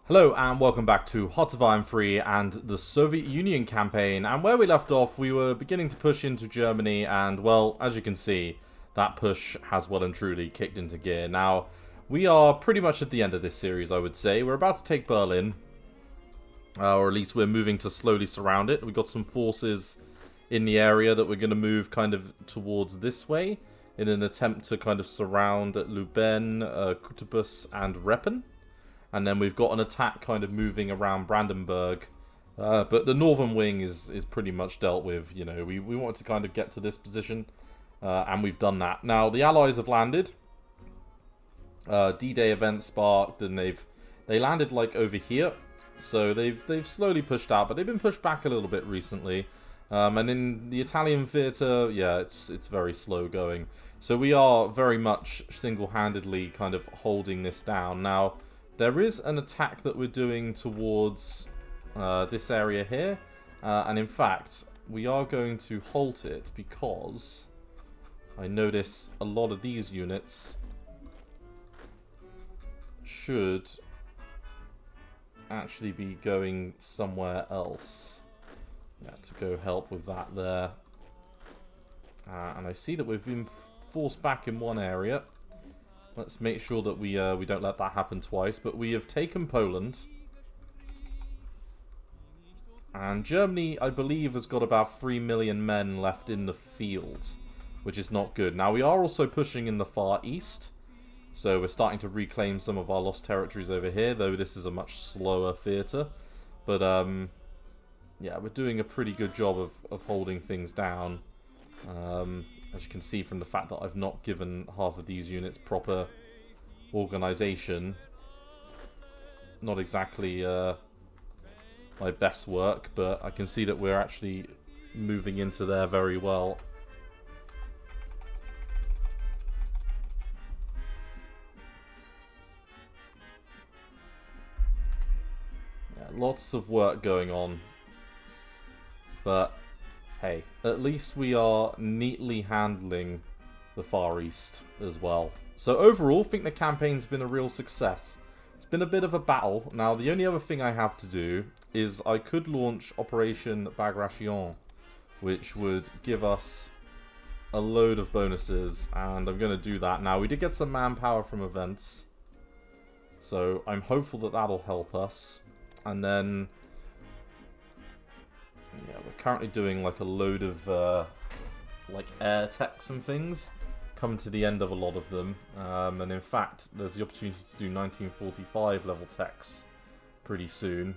Hello and welcome back to Hearts of Iron 3 and the Soviet Union campaign. And where we left off, we were beginning to push into Germany and, well, as you can see, that push has well and truly kicked into gear. Now, we are pretty much at the end of this series, I would say. We're about to take Berlin, or at least we're moving to slowly surround it. We've got some forces in the area that we're going to move kind of towards this way in an attempt to kind of surround Luben, Kutubus, and Reppen. And then we've got an attack kind of moving around Brandenburg. But the northern wing is pretty much dealt with. You know, we wanted to kind of get to this position. And we've done that. Now, the Allies have landed. D-Day event sparked. And they landed like over here. So they've slowly pushed out. But they've been pushed back a little bit recently. And in the Italian theatre, yeah, it's very slow going. So we are very much single-handedly kind of holding this down. Now, there is an attack that we're doing towards this area here. And in fact, we are going to halt it because I notice a lot of these units should actually be going somewhere else. Yeah, to go help with that there. And I see that we've been forced back in one area. Let's make sure that we don't let that happen twice. But we have taken Poland. And Germany, I believe, has got about 3 million men left in the field, which is not good. Now, we are also pushing in the far east. So we're starting to reclaim some of our lost territories over here, though this is a much slower theatre. But, yeah, we're doing a pretty good job of holding things down. As you can see from the fact that I've not given half of these units proper organisation. Not exactly my best work, but I can see that we're actually moving into there very well. Yeah, lots of work going on. But hey, at least we are neatly handling the Far East as well. So overall, I think the campaign's been a real success. It's been a bit of a battle. Now, the only other thing I have to do is I could launch Operation Bagration, which would give us a load of bonuses, and I'm going to do that. Now, we did get some manpower from events, so I'm hopeful that that'll help us. And then, yeah, we're currently doing like a load of like air techs and things. Coming to the end of a lot of them. And in fact, there's the opportunity to do 1945 level techs pretty soon.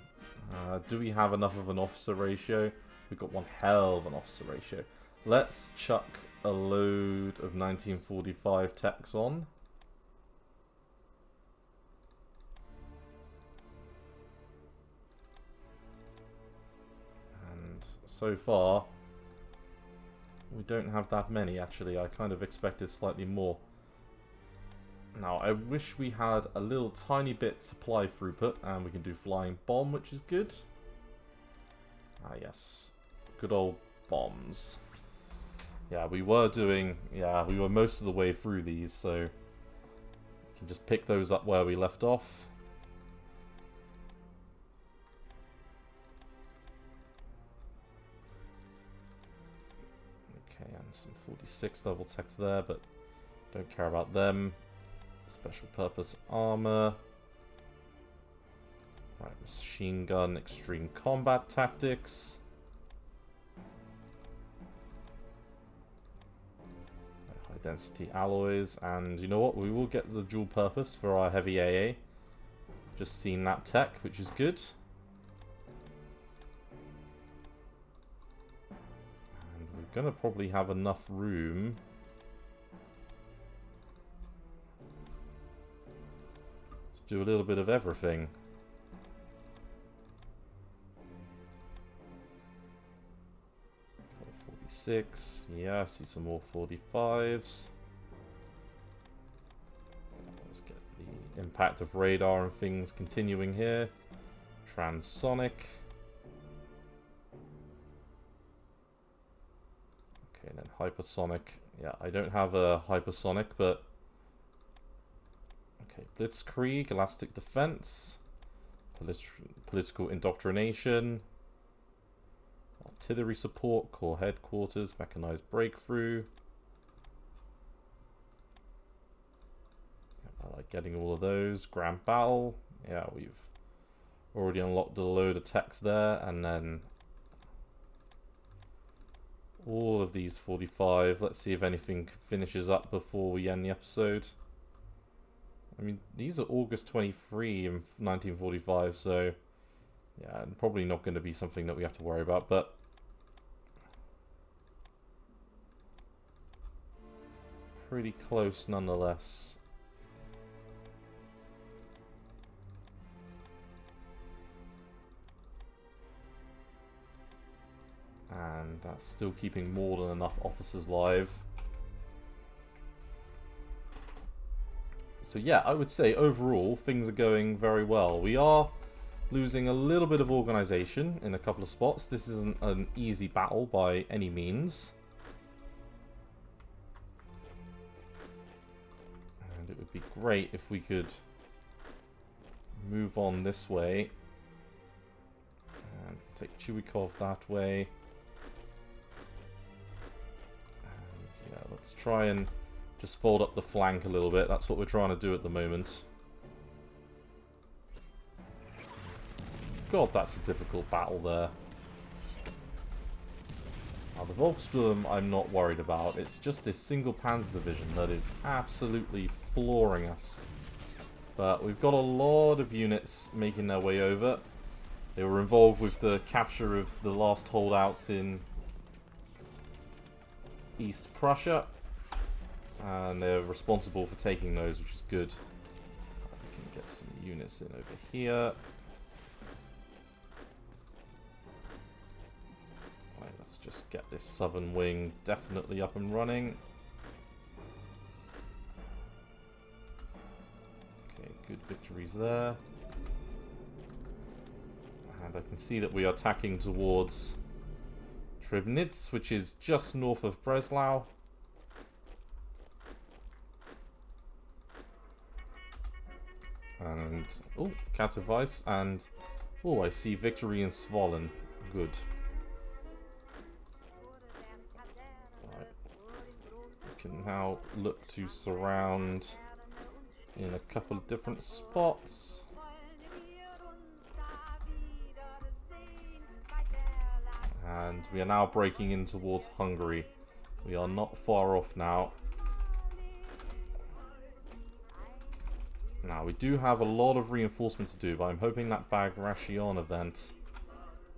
Do we have enough of an officer ratio? We've got one hell of an officer ratio. Let's chuck a load of 1945 techs on. So far, we don't have that many, actually. I kind of expected slightly more. Now, I wish we had a little tiny bit supply throughput, and we can do flying bomb, which is good. Ah, yes. Good old bombs. Yeah, we were most of the way through these, so we can just pick those up where we left off. Some 46 level techs there, but don't care about them. Special purpose armor. Right, machine gun, extreme combat tactics. High density alloys, and you know what? We will get the dual purpose for our heavy AA. Just seen that tech, which is good. Gonna probably have enough room to do a little bit of everything. Okay, 46. Yeah, I see some more 45s. Let's get the impact of radar and things continuing here. Transonic. And then hypersonic. Yeah, I don't have a hypersonic, but okay, Blitzkrieg, elastic defense. Political indoctrination. Artillery support, core headquarters, mechanized breakthrough. I like getting all of those. Grand battle. Yeah, we've already unlocked a load of text there, and then all of these 45. Let's see if anything finishes up before we end the episode. I mean, these are August 23 in 1945, so yeah, probably not going to be something that we have to worry about, but pretty close nonetheless. And that's still keeping more than enough officers live. So yeah, I would say overall things are going very well. We are losing a little bit of organization in a couple of spots. This isn't an easy battle by any means. And it would be great if we could move on this way. And take Chuikov that way. Let's try and just fold up the flank a little bit. That's what we're trying to do at the moment. God, that's a difficult battle there. Now, the Volkssturm I'm not worried about. It's just this single Panzer division that is absolutely flooring us. But we've got a lot of units making their way over. They were involved with the capture of the last holdouts in East Prussia, and they're responsible for taking those, which is good. We can get some units in over here. Right, let's just get this southern wing definitely up and running. Okay, good victories there. And I can see that we are attacking towards Dreadnoughts, which is just north of Breslau. And, oh, Katowice, and, oh, I see victory in Zwolen. Good. Right. We can now look to surround in a couple of different spots. And we are now breaking in towards Hungary. We are not far off now. Now, we do have a lot of reinforcement to do, but I'm hoping that Bagration event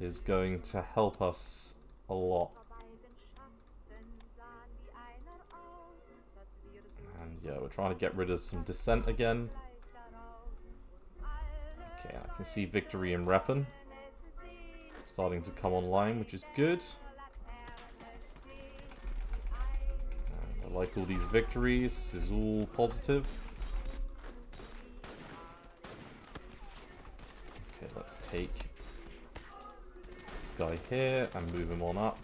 is going to help us a lot. And yeah, we're trying to get rid of some dissent again. Okay, I can see victory in Reppen starting to come online, which is good. And I like all these victories. This is all positive. Okay, let's take this guy here and move him on up.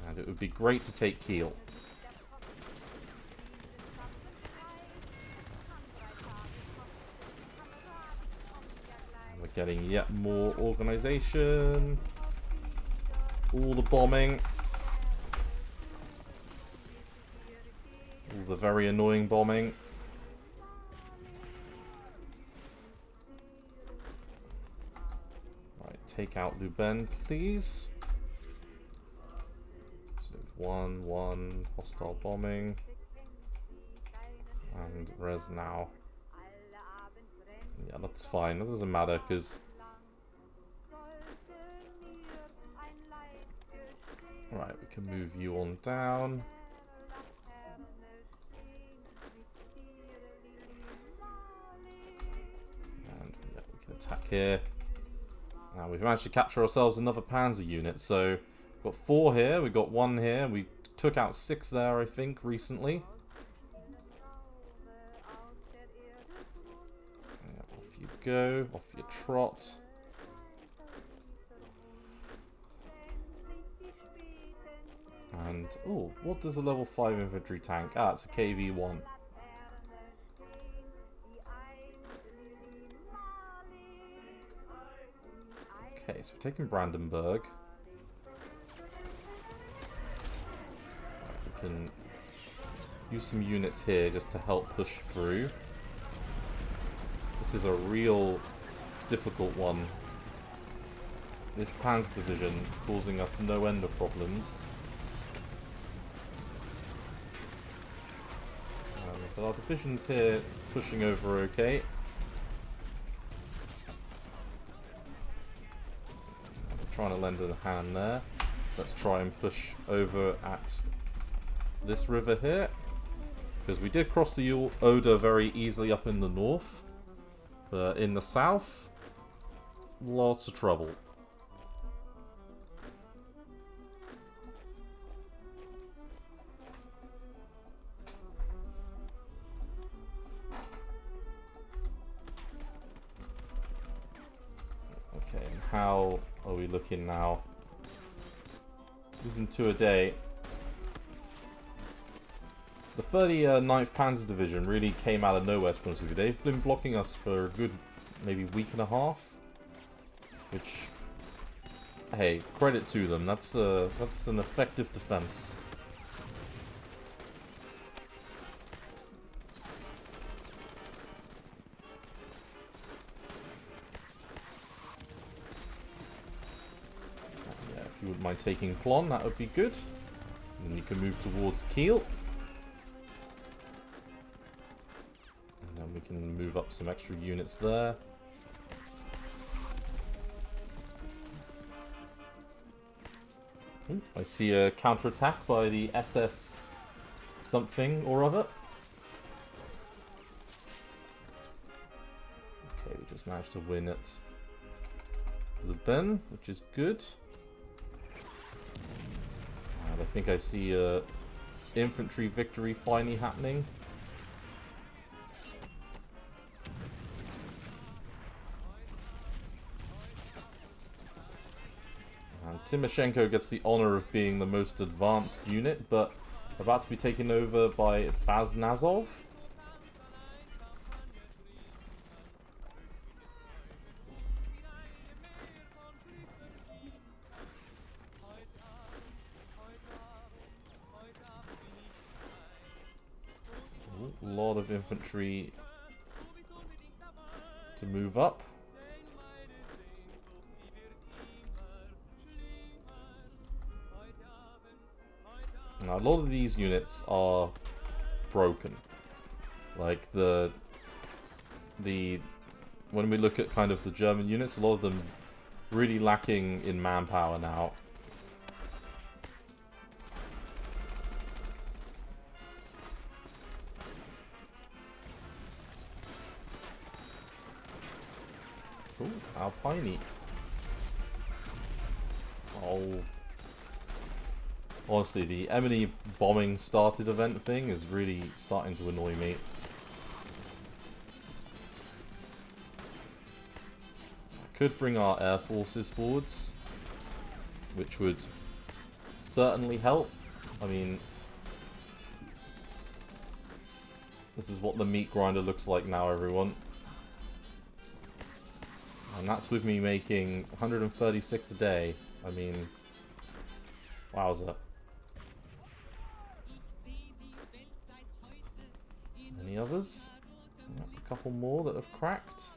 And it would be great to take Kiel. Getting yet more organization. All the bombing. All the very annoying bombing. Right, take out Luben, please. So 1-1 hostile bombing. And res now. Yeah, that's fine. That doesn't matter because right, we can move you on down. And yeah, we can attack here. Now we've managed to capture ourselves another Panzer unit. So we've got 4 here, we've got 1 here. We took out 6 there, I think, recently. Go off your trot. And oh, what does a level 5 infantry tank? Ah, it's a KV-1. Okay, so we're taking Brandenburg. We can use some units here just to help push through. This is a real difficult one. This Panzer Division causing us no end of problems. But our division's here pushing over okay. Trying to lend a hand there. Let's try and push over at this river here. Because we did cross the Oder very easily up in the north. But in the south, lots of trouble. Okay, and how are we looking now? Losing 2 a day. The 39th Panzer Division really came out of nowhere, to be honest with you. They've been blocking us for a good, maybe week and a half. Which, hey, credit to them. That's an effective defense. Yeah, if you wouldn't mind taking Plon, that would be good. And then you can move towards Kiel. And we can move up some extra units there. I see a counterattack by the SS something or other. Okay, we just managed to win at Le Ben, which is good. And I think I see a infantry victory finally happening. Timoshenko gets the honor of being the most advanced unit, but about to be taken over by Baznazov. A lot of infantry to move up. Now, a lot of these units are broken. Like when we look at kind of the German units, a lot of them really lacking in manpower now. Ooh, Alpine. Oh. Honestly, the Emily bombing started event thing is really starting to annoy me. I could bring our air forces forwards, which would certainly help. I mean, this is what the meat grinder looks like now, everyone. And that's with me making 136 a day. I mean, wowza. Any others? A couple more that have cracked.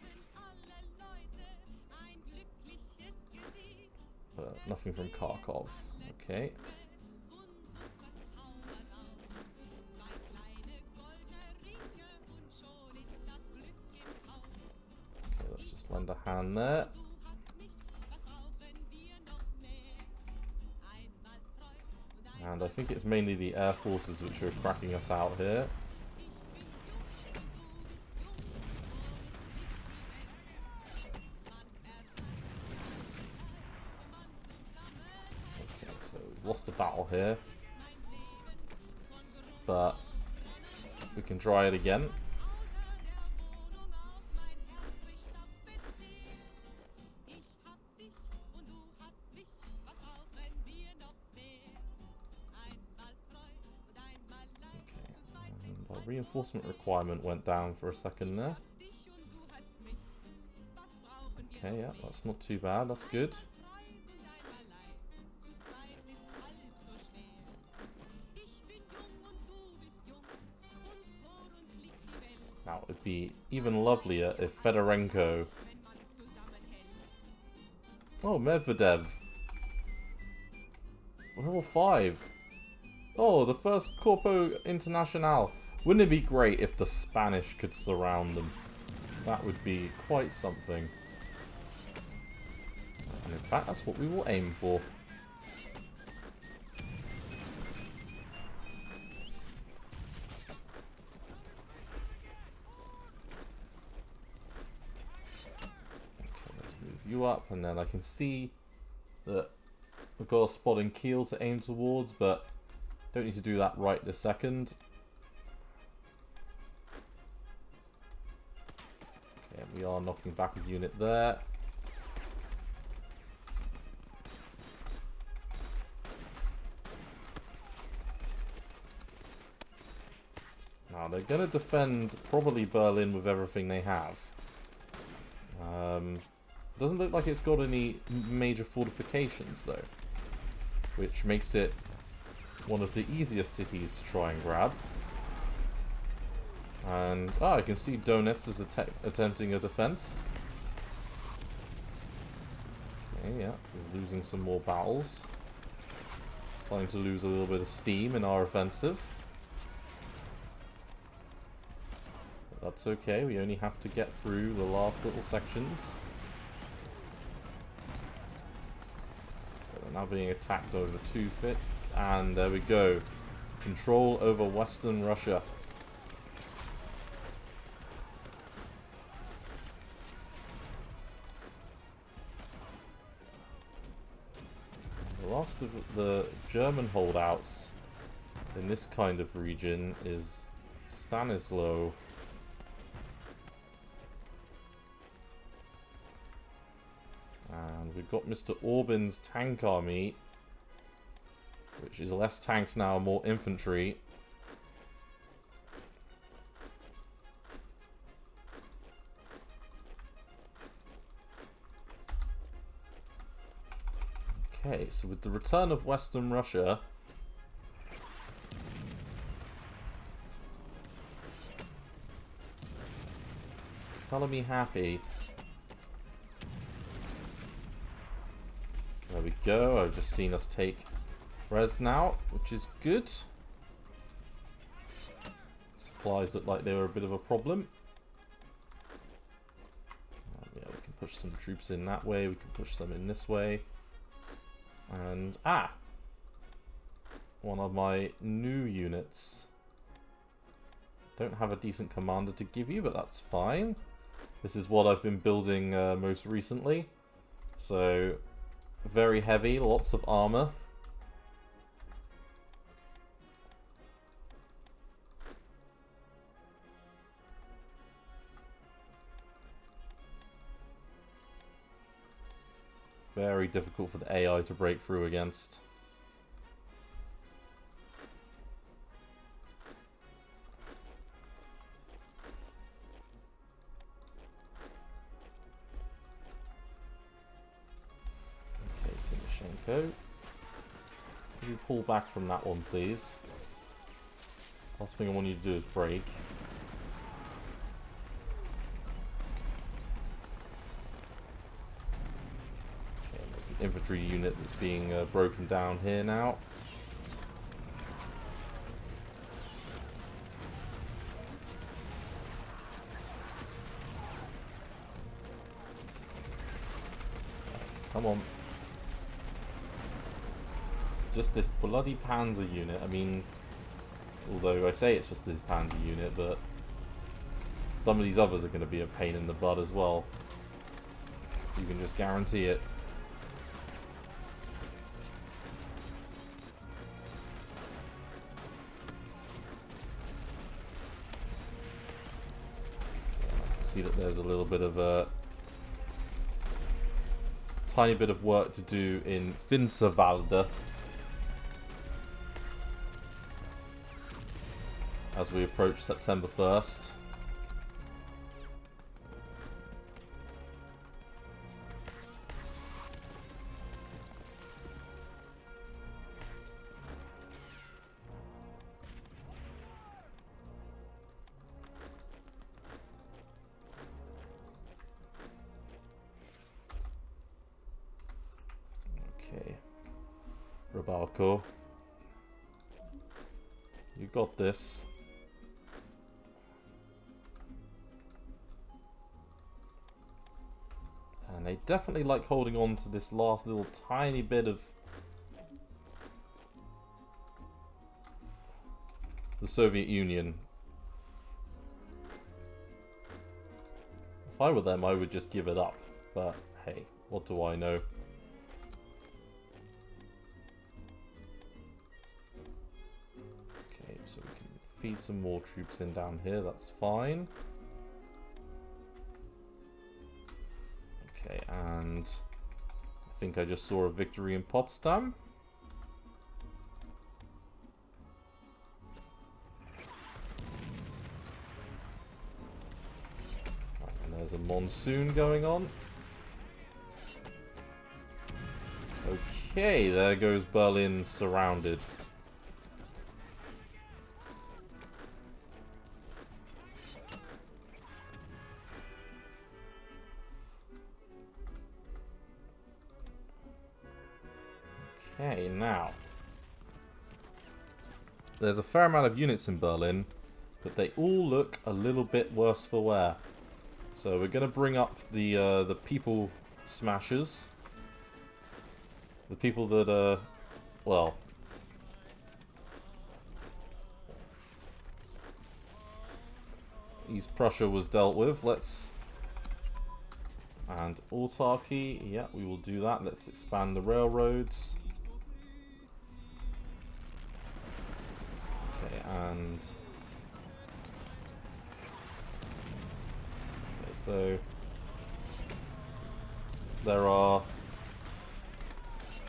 But nothing from Kharkov. Okay. Okay, let's just lend a hand there. And I think it's mainly the air forces which are cracking us out here. Lost the battle here, but we can try it again. Okay, and our reinforcement requirement went down for a second there. Okay, yeah, that's not too bad. That's good. Now, it'd be even lovelier if Fedorenko... Oh, Medvedev. Level 5. Oh, the first Corpo Internacional. Wouldn't it be great if the Spanish could surround them? That would be quite something. And in fact, that's what we will aim for. Okay, let's move you up, and then I can see that we've got a spot in Kiel to aim towards, but don't need to do that right this second. Okay, we are knocking back a unit there. Now, they're going to defend probably Berlin with everything they have. Doesn't look like it's got any major fortifications, though. Which makes it one of the easiest cities to try and grab. And, I can see Donetsk is attempting a defense. Okay, yeah, we're losing some more battles. Starting to lose a little bit of steam in our offensive. But that's okay, we only have to get through the last little sections. So they're now being attacked over 2-fit. And there we go. Control over Western Russia. The last of the German holdouts in this kind of region is Stanislaw. And we've got Mr. Orban's tank army, which is less tanks now, more infantry. Okay, so with the return of Western Russia, colour me happy. There we go, I've just seen us take Dreadnoughts, which is good. Supplies look like they were a bit of a problem. Yeah, we can push some troops in that way, we can push them in this way. And, one of my new units. Don't have a decent commander to give you, but that's fine. This is what I've been building most recently. So, very heavy, lots of armor. Very difficult for the AI to break through against. Okay, Timoshenko. Could you pull back from that one, please? Last thing I want you to do is break. Infantry unit that's being broken down here now. Come on. It's just this bloody Panzer unit. I mean, although I say it's just this Panzer unit, but some of these others are going to be a pain in the butt as well. You can just guarantee it. See that there's a little bit of a tiny bit of work to do in Finsterwalde as we approach September 1st. Okay. Rabalko. You got this. And they definitely like holding on to this last little tiny bit of the Soviet Union. If I were them, I would just give it up. But hey, what do I know? Okay, so we can feed some more troops in down here. That's fine. Okay, and I think I just saw a victory in Potsdam. Right, and there's a monsoon going on. Okay, there goes Berlin surrounded. Okay, now there's a fair amount of units in Berlin, but they all look a little bit worse for wear. So we're going to bring up the people smashers, the people that well, East Prussia was dealt with. And autarky, yeah, we will do that. Let's expand the railroads. And okay, so there are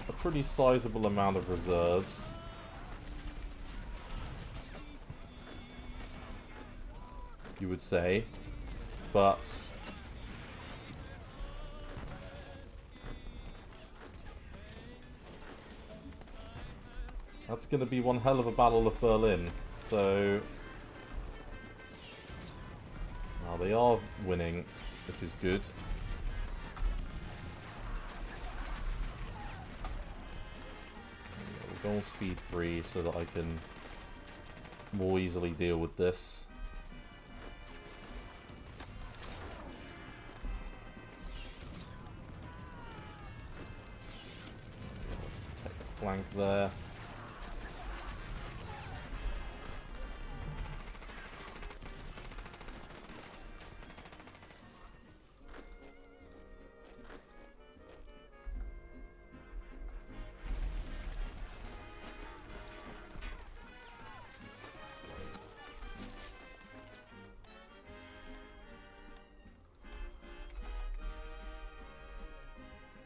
a pretty sizable amount of reserves. You would say, but that's going to be one hell of a battle of Berlin. So now they are winning, which is good. Yeah, we'll go on speed 3 so that I can more easily deal with this. Let's protect the flank there.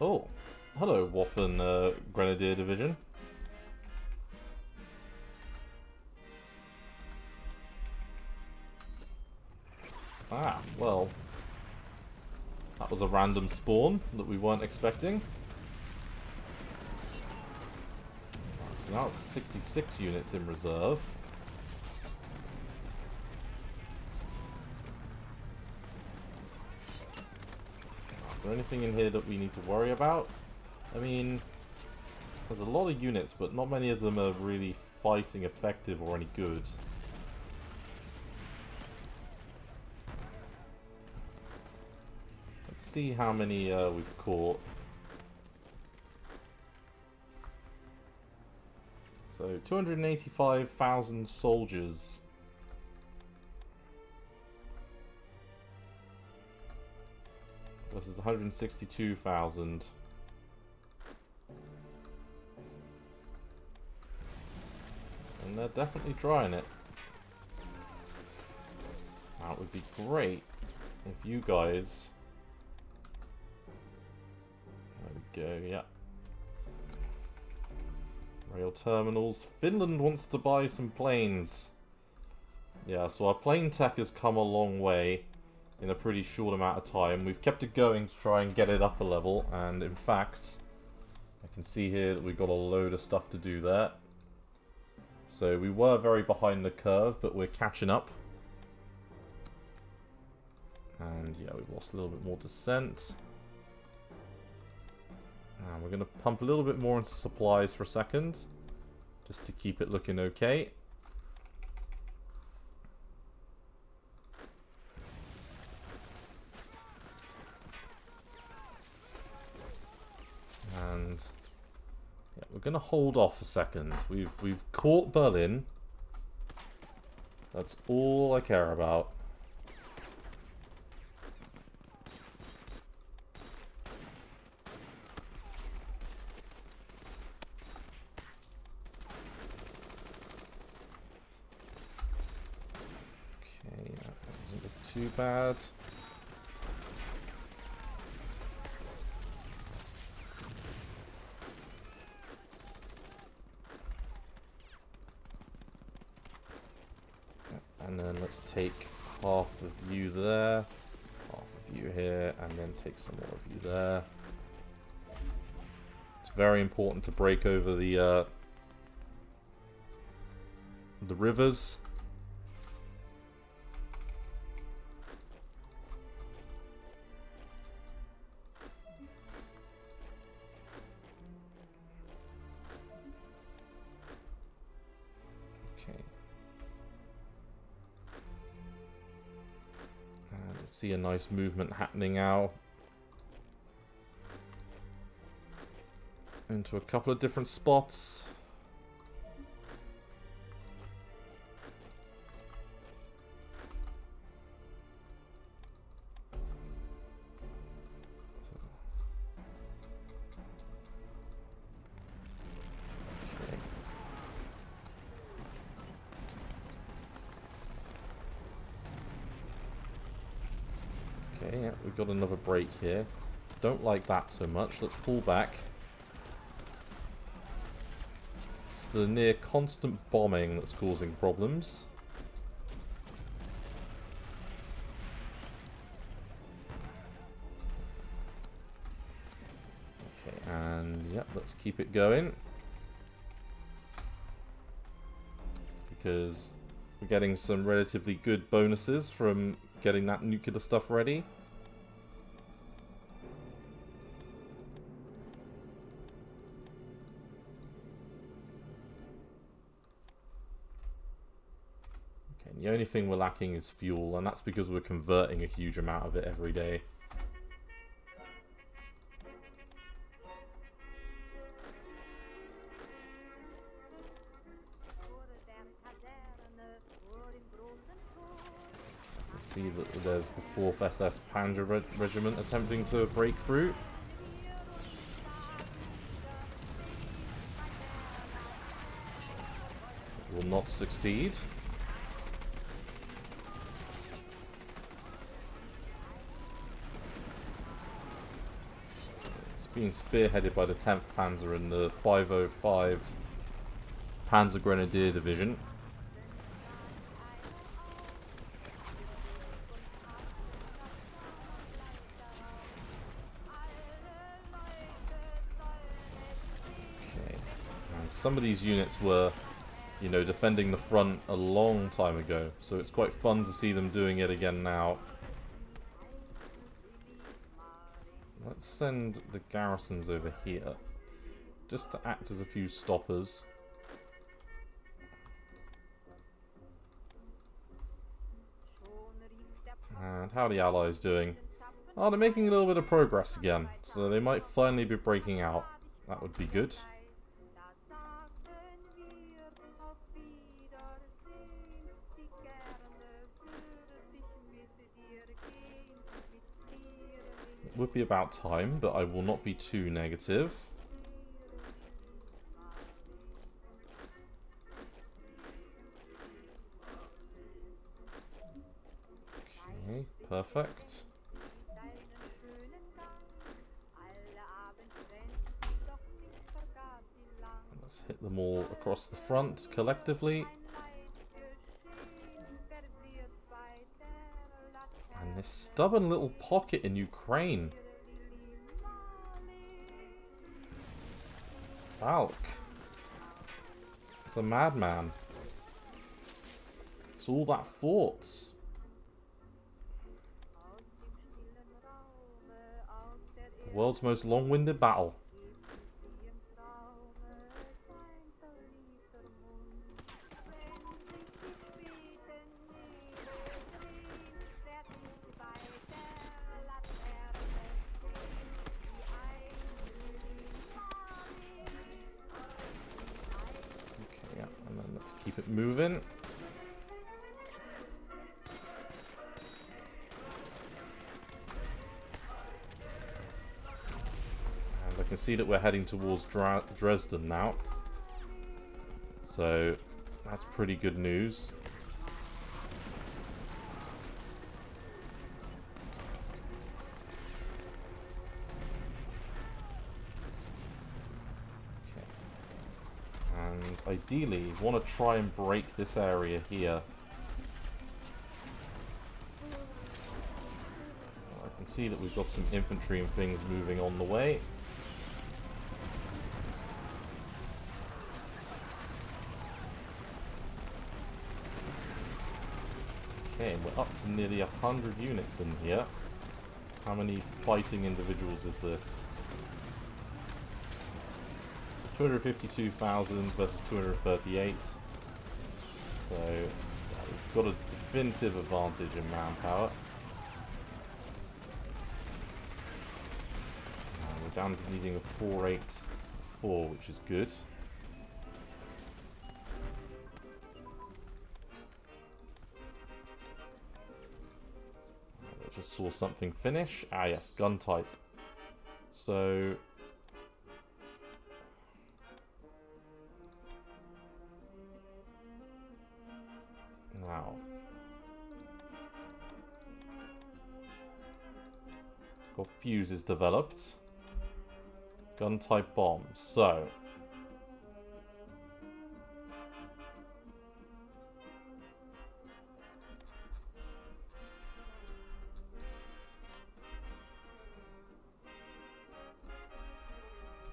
Oh, hello, Waffen Grenadier Division. Ah, well, that was a random spawn that we weren't expecting. So now it's 66 units in reserve. Is there anything in here that we need to worry about? I mean, there's a lot of units, but not many of them are really fighting effective or any good. Let's see how many we've caught. So, 285,000 soldiers. Versus 162,000. And they're definitely trying it. Now, it would be great if you guys... There we go, yeah. Rail terminals. Finland wants to buy some planes. Yeah, so our plane tech has come a long way in a pretty short amount of time. We've kept it going to try and get it up a level, and in fact, I can see here that we've got a load of stuff to do there. So we were very behind the curve, but we're catching up. And yeah, we've lost a little bit more descent. And we're going to pump a little bit more into supplies for a second, just to keep it looking okay. And yeah, we're going to hold off a second. We've caught Berlin. That's all I care about. Okay, that doesn't look too bad. And then let's take half of you there, half of you here, and then take some more of you there. It's very important to break over the rivers. Okay. See a nice movement happening now into a couple of different spots. Okay, yeah, we've got another break here. Don't like that so much. Let's pull back. It's the near constant bombing that's causing problems. Okay, and yep, let's keep it going. Because we're getting some relatively good bonuses from getting that nuclear stuff ready. Okay, and the only thing we're lacking is fuel, and that's because we're converting a huge amount of it every day. See that there's the 4th SS Panzer Regiment attempting to break through. Will not succeed. It's being spearheaded by the 10th Panzer and the 505 Panzer Grenadier Division. Some of these units were, you know, defending the front a long time ago, so it's quite fun to see them doing it again now. Let's send the garrisons over here, just to act as a few stoppers. And how are the Allies doing? Oh, they're making a little bit of progress again, so they might finally be breaking out. That would be good. It would be about time, but I will not be too negative. Okay, perfect. Let's hit them all across the front collectively. And this stubborn little pocket in Ukraine. Falk. It's a madman. It's all that forts. The world's most long-winded battle. and then let's keep it moving. And I can see that we're heading towards Dresden now. So that's pretty good news. Ideally, want to try and break this area here. I can see that we've got some infantry and things moving on the way. Okay, we're up to nearly 100 units in here. How many fighting individuals is this? 252,000 versus 238. So we've got a definitive advantage in manpower. And we're down to needing a 484, which is good. I just saw something finish. Ah yes, gun type. So now, got fuses developed. Gun type bombs. So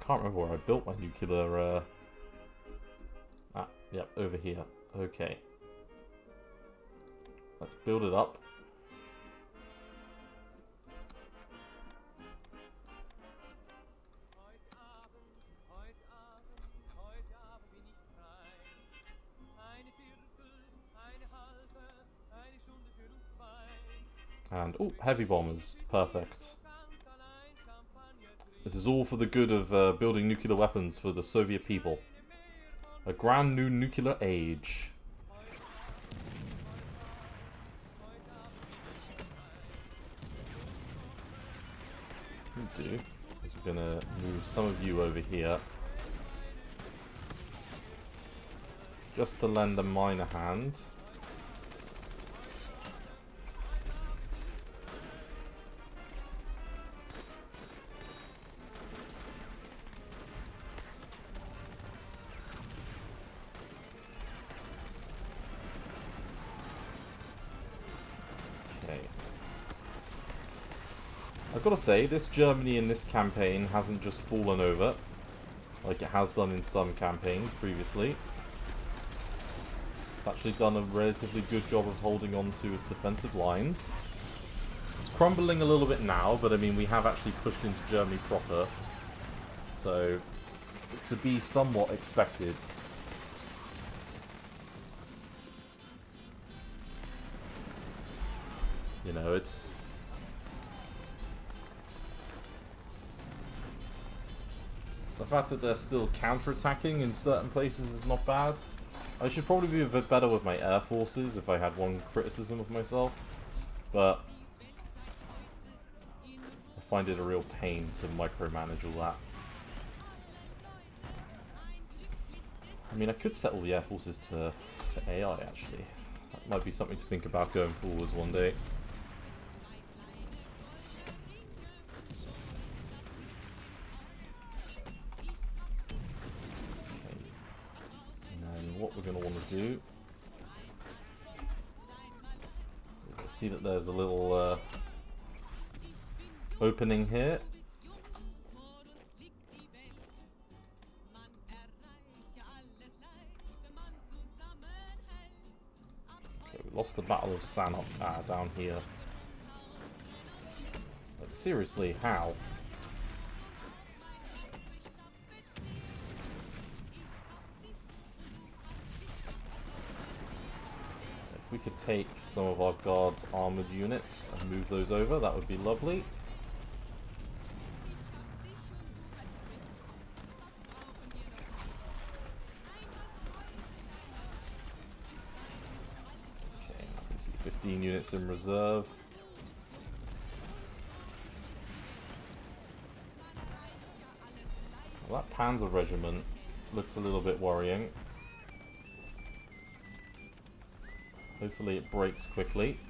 can't remember where I built my nuclear. Yep, over here. Okay. Let's build it up. And, oh, heavy bombers. Perfect. This is all for the good of building nuclear weapons for the Soviet people. A grand new nuclear age. Do is we're gonna move some of you over here just to lend a minor hand. I've got to say, this Germany in this campaign hasn't just fallen over, like it has done in some campaigns previously. It's actually done a relatively good job of holding on to its defensive lines. It's crumbling a little bit now, but I mean, we have actually pushed into Germany proper, so it's to be somewhat expected. You know, it's... The fact that they're still counter-attacking in certain places is not bad. I should probably be a bit better with my air forces if I had one criticism of myself. But I find it a real pain to micromanage all that. I mean, I could set all the air forces to AI, actually. That might be something to think about going forwards one day. What we're going to want to do, see that there's a little opening here. Okay, we lost the Battle of Sanok down here. Like, seriously, how? If we could take some of our guards' armoured units and move those over, that would be lovely. 15 units in reserve. Well, that Panzer regiment looks a little bit worrying. Hopefully it breaks quickly.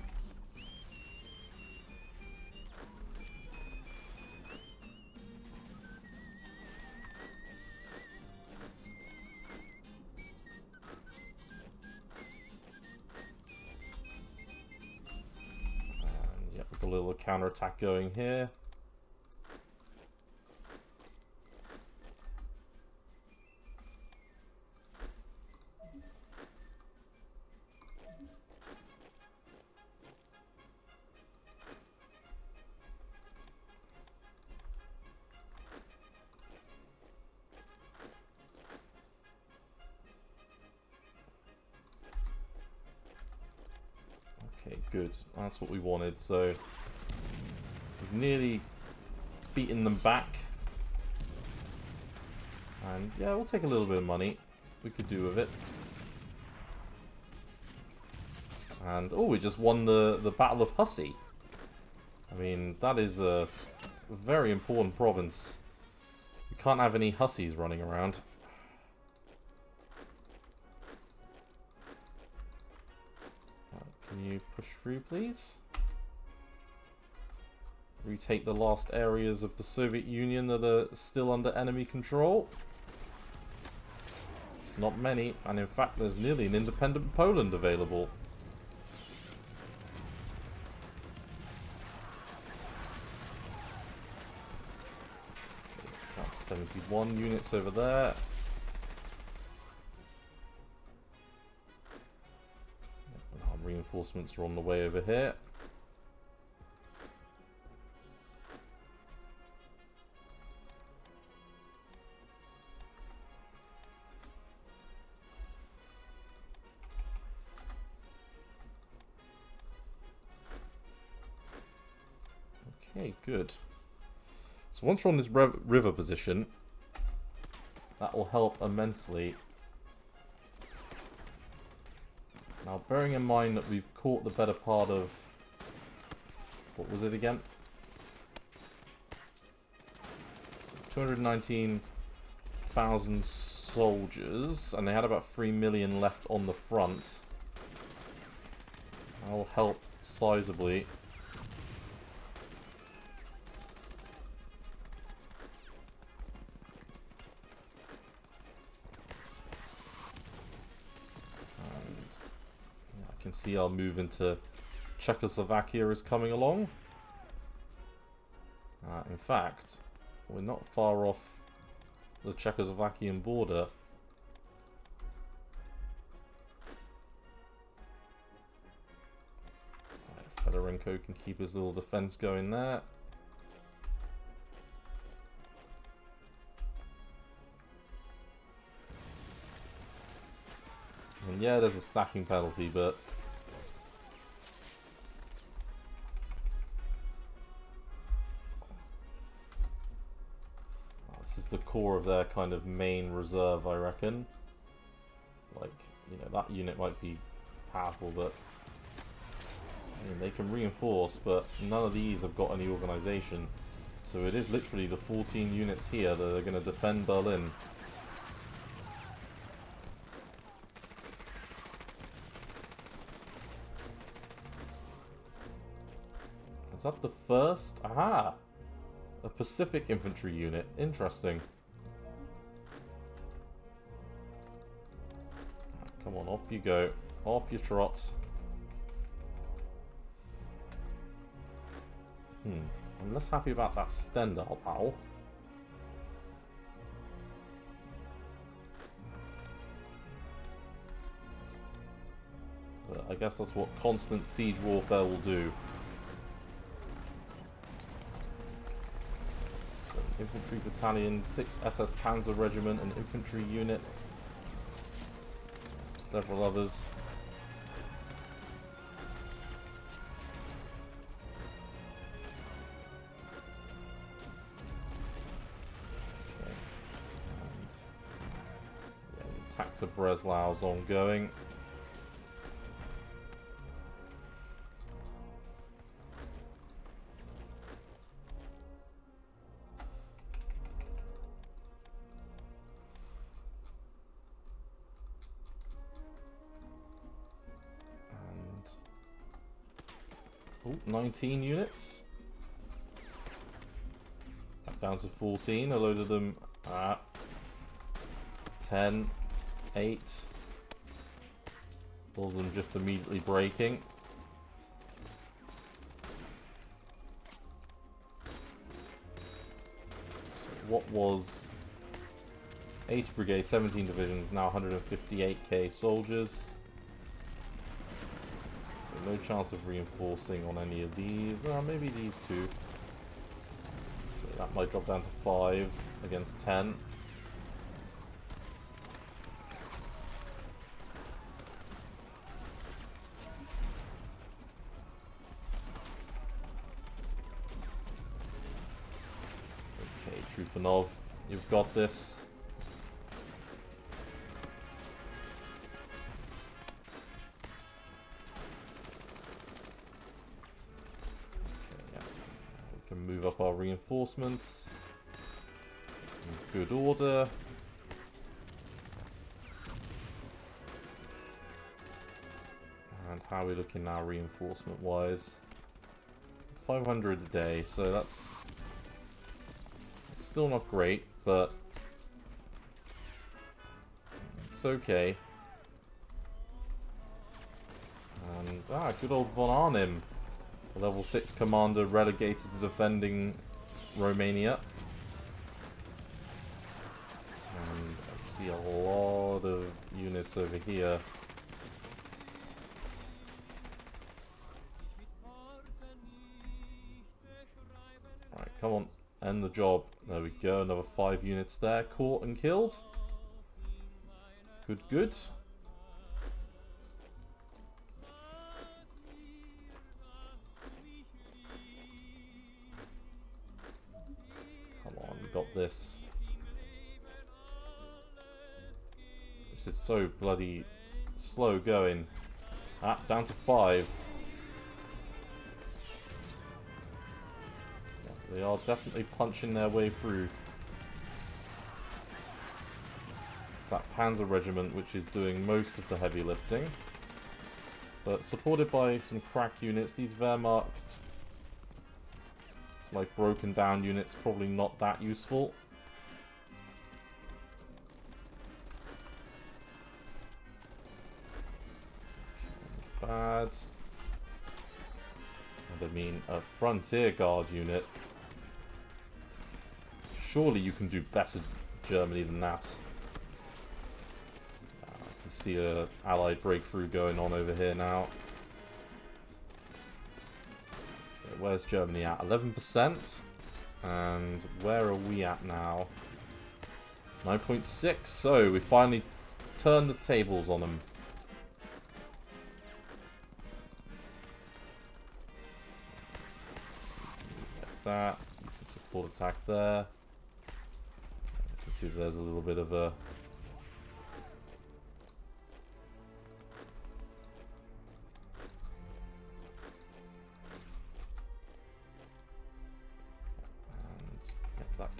And yeah, we've got a little counterattack going here. Okay, good. That's what we wanted. So we've nearly beaten them back. And yeah, we'll take a little bit of money. We could do with it. And oh, we just won the Battle of Hussey. I mean, that is a very important province. We can't have any Hussies running around. Can you push through, please? Retake the last areas of the Soviet Union that are still under enemy control. It's not many, and in fact there's nearly an independent Poland available. That's 71 units over there. Reinforcements are on the way over here. Okay, good. So once we're on this river position, that will help immensely. Now, bearing in mind that we've caught the better part of... What was it again? So 219,000 soldiers, and they had about 3 million left on the front. That'll help sizably. Can see our move into Czechoslovakia is coming along. In fact, we're not far off the Czechoslovakian border. Fedorenko can keep his little defense going there. And yeah, there's a stacking penalty, but this is the core of their kind of main reserve, I reckon. Like, you know, that unit might be powerful, but I mean, they can reinforce, but none of these have got any organization. So it is literally the 14 units here that are going to defend Berlin. Is that the first? Aha! A Pacific infantry unit. Interesting. Come on, off you go. Off you trot. I'm less happy about that Stendhal, pal. But I guess that's what constant siege warfare will do. So, infantry battalion, 6 SS Panzer Regiment, an infantry unit, several others. Okay, and yeah, the attack to Breslau's ongoing. Oh, 19 units. Back down to 14. A load of them at 10, 8. All of them just immediately breaking. So what was 80 brigades, 17 divisions, now 158k soldiers. So no chance of reinforcing on any of these. Maybe these two. So that might drop down to 5 against 10. Okay, Trufanov, you've got this. Move up our reinforcements in good order. And how are we looking now reinforcement wise? 500 a day, so that's still not great, but it's okay. And good old von Arnim. Level 6 commander relegated to defending Romania. And I see a lot of units over here. Alright, come on. End the job. There we go. Another 5 units there. Caught and killed. Good, good. Got this. This is so bloody slow going. Down to 5. Yeah, they are definitely punching their way through. It's that Panzer regiment which is doing most of the heavy lifting. But supported by some crack units, these Wehrmacht, like broken down units, probably not that useful. Bad. And I mean, a frontier guard unit. Surely you can do better, Germany, than that. I can see a allied breakthrough going on over here now. Where's Germany at? 11%. And where are we at now? 9.6. So we finally turned the tables on them. Like that. You can support attack there. You can see there's a little bit of a...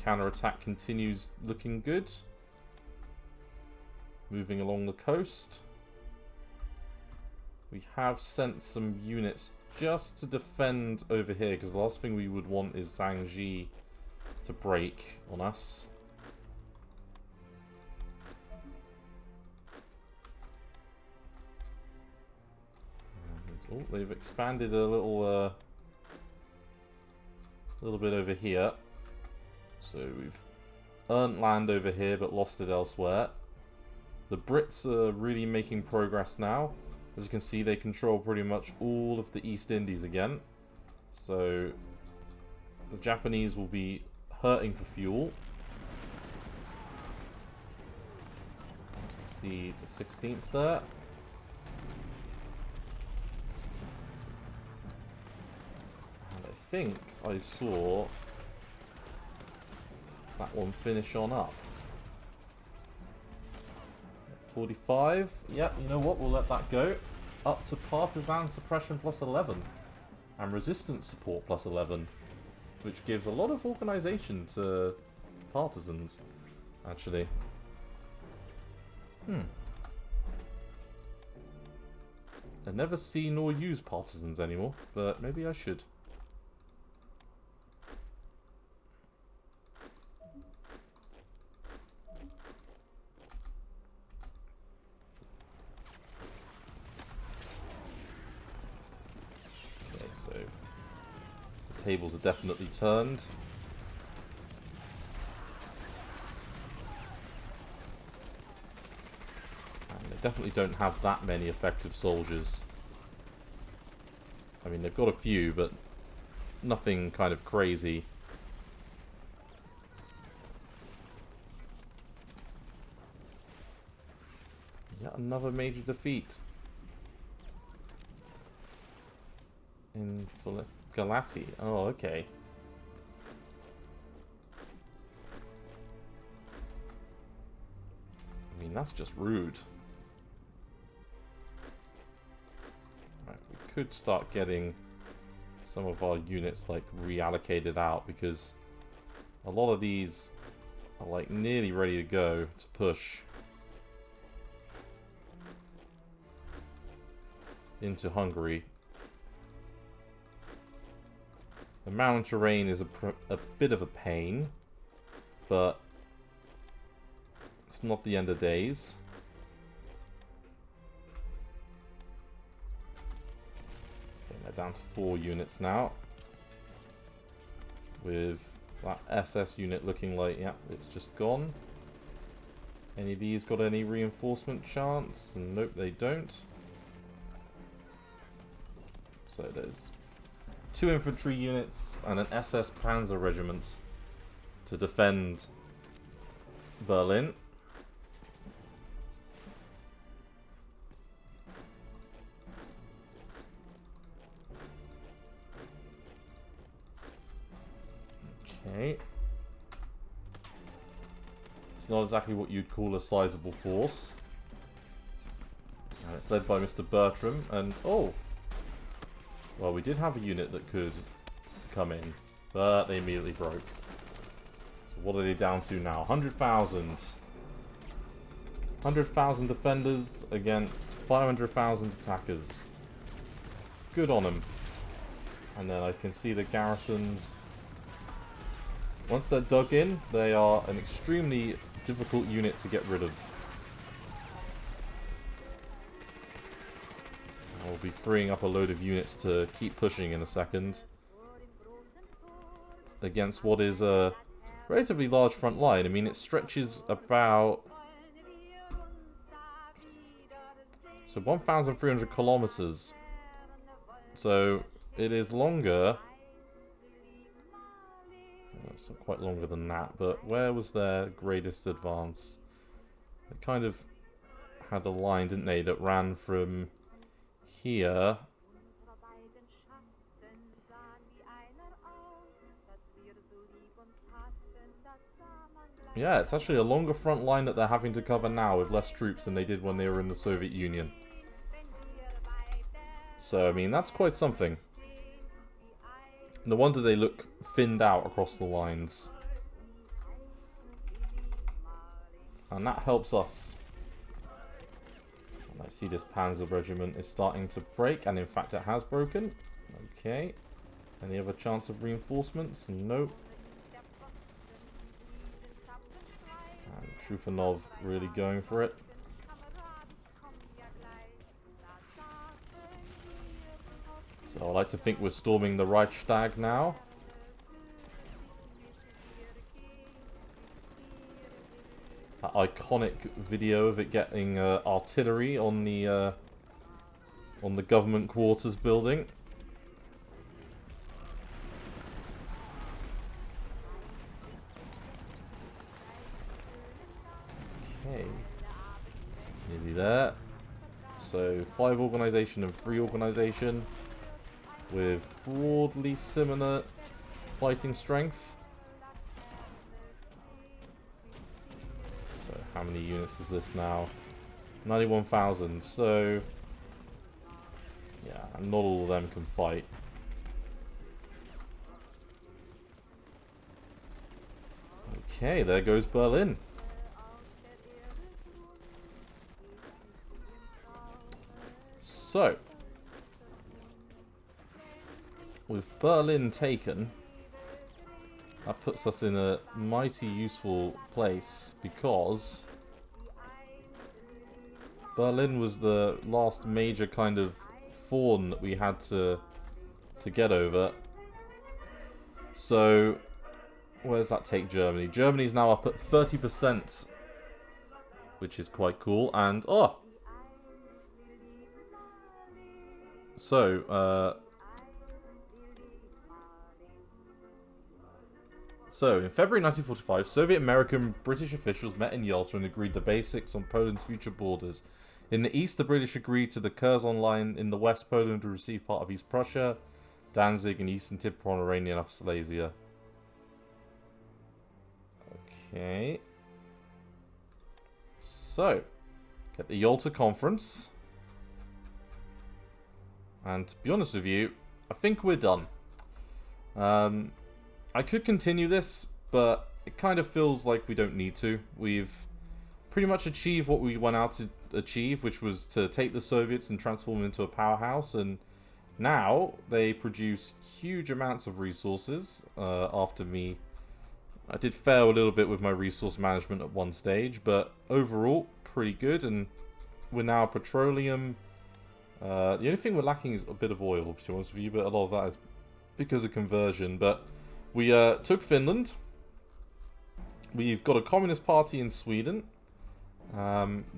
Counter-attack continues looking good. Moving along the coast. We have sent some units just to defend over here, because the last thing we would want is Zhangji to break on us. And, oh, they've expanded a little bit over here. So we've earned land over here, but lost it elsewhere. The Brits are really making progress now. As you can see, they control pretty much all of the East Indies again. So the Japanese will be hurting for fuel. See the 16th there. And I think I saw that one finish on up. 45. Yep, you know what? We'll let that go. Up to partisan suppression plus 11. And resistance support plus 11. Which gives a lot of organization to partisans, actually. I never see nor use partisans anymore, but maybe I should. Okay, so the tables are definitely turned. Definitely don't have that many effective soldiers. I mean, they've got a few, but nothing kind of crazy. Yet another major defeat in Galati. Oh, okay. I mean, that's just rude. Could start getting some of our units like reallocated out, because a lot of these are like nearly ready to go to push into Hungary. The mountain terrain is a bit of a pain, but it's not the end of days. Down to 4 units now, with that SS unit looking like, yeah, it's just gone. Any of these got any reinforcement chance? Nope, they don't. So there's 2 infantry units and an SS Panzer regiment to defend Berlin. Okay. It's not exactly what you'd call a sizable force. And it's led by Mr. Bertram, and oh! Well, we did have a unit that could come in, but they immediately broke. So what are they down to now? 100,000. 100,000 defenders against 500,000 attackers. Good on them. And then I can see the garrisons. Once they're dug in, they are an extremely difficult unit to get rid of. I'll be freeing up a load of units to keep pushing in a second. Against what is a relatively large front line. I mean, it stretches about... so 1,300 kilometers. So it is longer... it's not quite longer than that, but where was their greatest advance? They kind of had a line, didn't they, that ran from here. Yeah, it's actually a longer front line that they're having to cover now with less troops than they did when they were in the Soviet Union. So, I mean, that's quite something. No wonder they look thinned out across the lines. And that helps us. And I see this Panzer regiment is starting to break, and in fact it has broken. Okay. Any other chance of reinforcements? Nope. And Trufanov really going for it. So I like to think we're storming the Reichstag now. That iconic video of it getting artillery on the government quarters building. Okay, nearly there. So 5 organisation and 3 organisation. With broadly similar fighting strength. So how many units is this now? 91,000. So yeah, not all of them can fight. Okay, there goes Berlin. So with Berlin taken, that puts us in a mighty useful place because Berlin was the last major kind of thorn that we had to get over. So, where does that take Germany? Germany's now up at 30%, which is quite cool. And, oh! So, in February 1945, Soviet, American, and British officials met in Yalta and agreed the basics on Poland's future borders. In the east, the British agreed to the Curzon Line. In the west, Poland would receive part of East Prussia, Danzig, and eastern tip of Pomerania and Upper Silesia. Okay. So, get the Yalta Conference. And to be honest with you, I think we're done. I could continue this, but it kind of feels like we don't need to. We've pretty much achieved what we went out to achieve, which was to take the Soviets and transform them into a powerhouse, and now they produce huge amounts of resources after me. I did fail a little bit with my resource management at one stage, but overall, pretty good, and we're now petroleum. The only thing we're lacking is a bit of oil, to be honest with you, but a lot of that is because of conversion. But we took Finland. We've got a communist party in Sweden.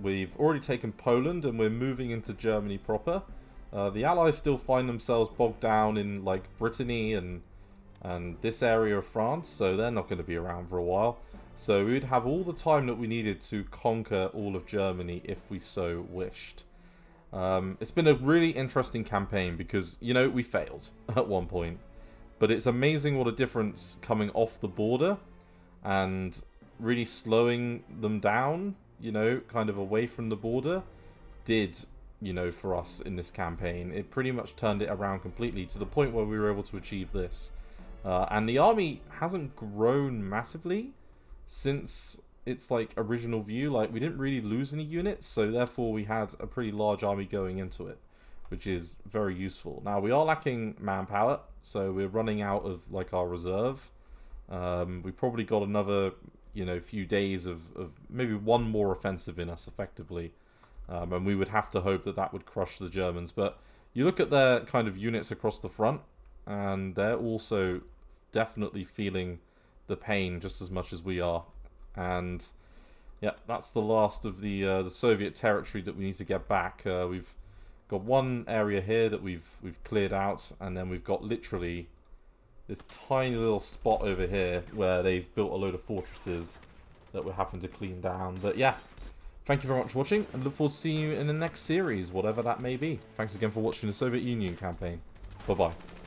We've already taken Poland, and we're moving into Germany proper. The Allies still find themselves bogged down in like Brittany and this area of France, so they're not going to be around for a while. So we'd have all the time that we needed to conquer all of Germany if we so wished. It's been a really interesting campaign because, you know, we failed at one point. But it's amazing what a difference coming off the border and really slowing them down, you know, kind of away from the border, did, you know, for us in this campaign. It pretty much turned it around completely to the point where we were able to achieve this. And the army hasn't grown massively since its like original view. Like, we didn't really lose any units, so therefore we had a pretty large army going into it, which is very useful. Now, we are lacking manpower, so we're running out of like our reserve. We probably got another, you know, few days of maybe one more offensive in us effectively, and we would have to hope that that would crush the Germans. But you look at their kind of units across the front, and they're also definitely feeling the pain just as much as we are. And yeah, that's the last of the Soviet territory that we need to get back. We've got one area here that we've cleared out, and then we've got literally this tiny little spot over here where they've built a load of fortresses that we're having to clean down. But yeah, thank you very much for watching, and look forward to seeing you in the next series, whatever that may be. Thanks again for watching the Soviet Union campaign. Bye-bye.